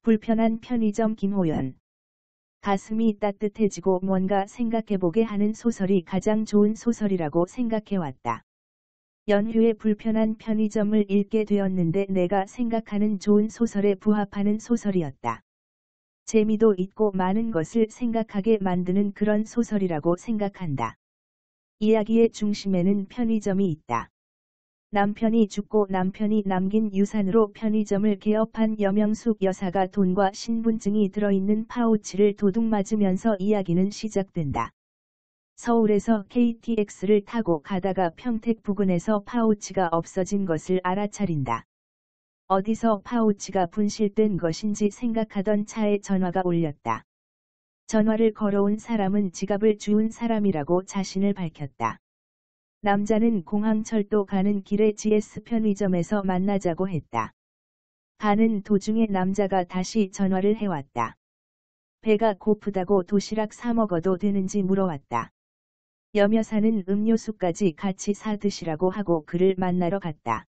불편한 편의점 김호연. 가슴이 따뜻해지고 뭔가 생각해보게 하는 소설이 가장 좋은 소설이라고 생각해왔다. 연휴에 불편한 편의점을 읽게 되었는데 내가 생각하는 좋은 소설에 부합하는 소설이었다. 재미도 있고 많은 것을 생각하게 만드는 그런 소설이라고 생각한다. 이야기의 중심에는 편의점이 있다. 남편이 죽고 남편이 남긴 유산으로 편의점을 개업한 여명숙 여사가 돈과 신분증이 들어있는 파우치를 도둑 맞으면서 이야기는 시작된다. 서울에서 KTX를 타고 가다가 평택 부근에서 파우치가 없어진 것을 알아차린다. 어디서 파우치가 분실된 것인지 생각하던 차에 전화가 울렸다. 전화를 걸어온 사람은 지갑을 주운 사람이라고 자신을 밝혔다. 남자는 공항철도 가는 길에 GS 편의점에서 만나자고 했다. 가는 도중에 남자가 다시 전화를 해왔다. 배가 고프다고 도시락 사 먹어도 되는지 물어왔다. 여여사는 음료수까지 같이 사 드시라고 하고 그를 만나러 갔다.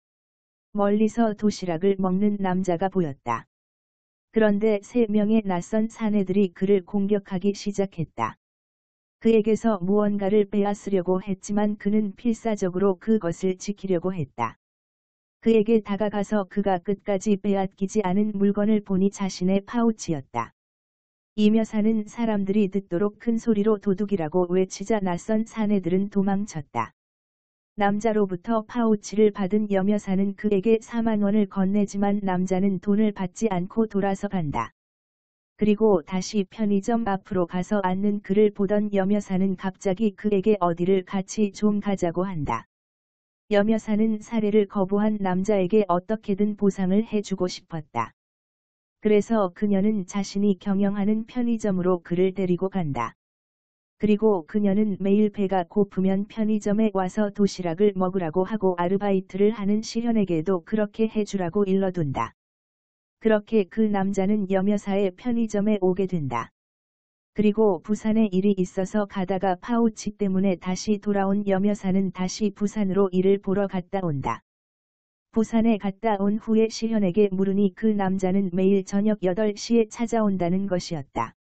멀리서 도시락을 먹는 남자가 보였다. 그런데 3명의 낯선 사내들이 그를 공격하기 시작했다. 그에게서 무언가를 빼앗으려고 했지만 그는 필사적으로 그것을 지키려고 했다. 그에게 다가가서 그가 끝까지 빼앗기지 않은 물건을 보니 자신의 파우치였다. 이여사는 사람들이 듣도록 큰 소리로 도둑이라고 외치자 낯선 사내들은 도망쳤다. 남자로부터 파우치를 받은 여여사는 그에게 4만 원을 건네지만 남자는 돈을 받지 않고 돌아서 간다. 그리고 다시 편의점 앞으로 가서 앉는 그를 보던 여여사는 갑자기 그에게 어디를 같이 좀 가자고 한다. 여여사는 살해를 거부한 남자에게 어떻게든 보상을 해주고 싶었다. 그래서 그녀는 자신이 경영하는 편의점으로 그를 데리고 간다. 그리고 그녀는 매일 배가 고프면 편의점에 와서 도시락을 먹으라고 하고 아르바이트를 하는 시현에게도 그렇게 해주라고 일러둔다. 그렇게 그 남자는 여여사의 편의점에 오게 된다. 그리고 부산에 일이 있어서 가다가 파우치 때문에 다시 돌아온 여여사는 다시 부산으로 일을 보러 갔다 온다. 부산에 갔다 온 후에 시현에게 물으니 그 남자는 매일 저녁 8시에 찾아온다는 것이었다.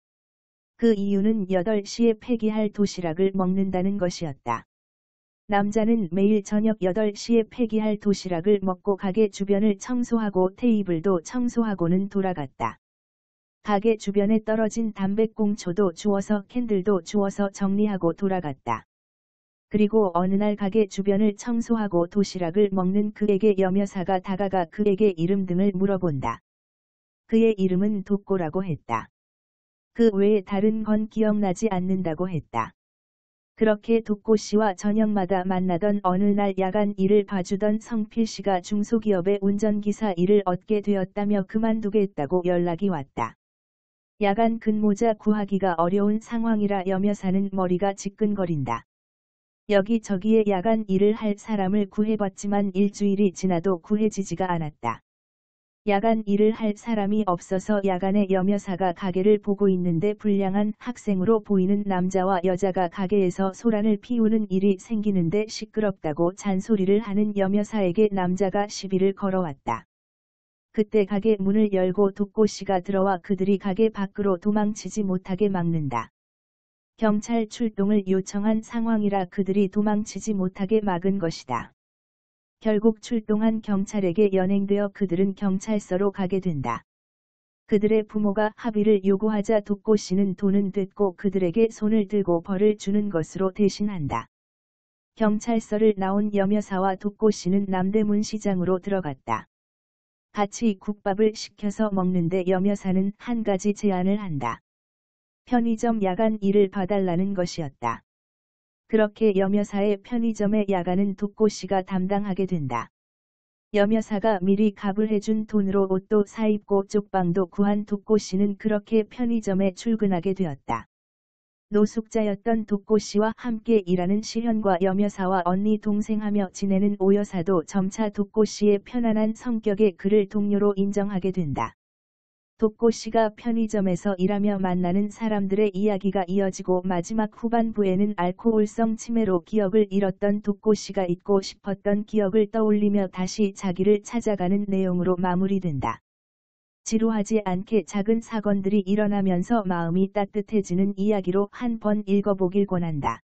그 이유는 8시에 폐기할 도시락을 먹는다는 것이었다. 남자는 매일 저녁 8시에 폐기할 도시락을 먹고 가게 주변을 청소하고 테이블도 청소하고는 돌아갔다. 가게 주변에 떨어진 담배꽁초도 주워서 캔들도 주워서 정리하고 돌아갔다. 그리고 어느 날 가게 주변을 청소하고 도시락을 먹는 그에게 여여사가 다가가 그에게 이름 등을 물어본다. 그의 이름은 독고라고 했다. 그 외에 다른 건 기억나지 않는다고 했다. 그렇게 독고 씨와 저녁마다 만나던 어느 날 야간 일을 봐주던 성필 씨가 중소기업의 운전기사 일을 얻게 되었다며 그만두겠다고 연락이 왔다. 야간 근무자 구하기가 어려운 상황이라 여여사는 머리가 지끈거린다. 여기저기에 야간 일을 할 사람을 구해봤지만 일주일이 지나도 구해지지가 않았다. 야간 일을 할 사람이 없어서 야간에 여여사가 가게를 보고 있는데 불량한 학생으로 보이는 남자와 여자가 가게에서 소란을 피우는 일이 생기는데 시끄럽다고 잔소리를 하는 여여사에게 남자가 시비를 걸어왔다. 그때 가게 문을 열고 독고 씨가 들어와 그들이 가게 밖으로 도망치지 못하게 막는다. 경찰 출동을 요청한 상황이라 그들이 도망치지 못하게 막은 것이다. 결국 출동한 경찰에게 연행되어 그들은 경찰서로 가게 된다. 그들의 부모가 합의를 요구하자 독고 씨는 돈은 됐고 그들에게 손을 들고 벌을 주는 것으로 대신한다. 경찰서를 나온 여여사와 독고 씨는 남대문 시장으로 들어갔다. 같이 국밥을 시켜서 먹는데 여여사는 한 가지 제안을 한다. 편의점 야간 일을 봐달라는 것이었다. 그렇게 여여사의 편의점의 야간은 독고 씨가 담당하게 된다. 여여사가 미리 값을 해준 돈으로 옷도 사입고 쪽방도 구한 독고 씨는 그렇게 편의점에 출근하게 되었다. 노숙자였던 독고 씨와 함께 일하는 시현과 여여사와 언니 동생하며 지내는 오여사도 점차 독고 씨의 편안한 성격에 그를 동료로 인정하게 된다. 독고 씨가 편의점에서 일하며 만나는 사람들의 이야기가 이어지고 마지막 후반부에는 알코올성 치매로 기억을 잃었던 독고 씨가 잊고 싶었던 기억을 떠올리며 다시 자기를 찾아가는 내용으로 마무리된다. 지루하지 않게 작은 사건들이 일어나면서 마음이 따뜻해지는 이야기로 한 번 읽어보길 권한다.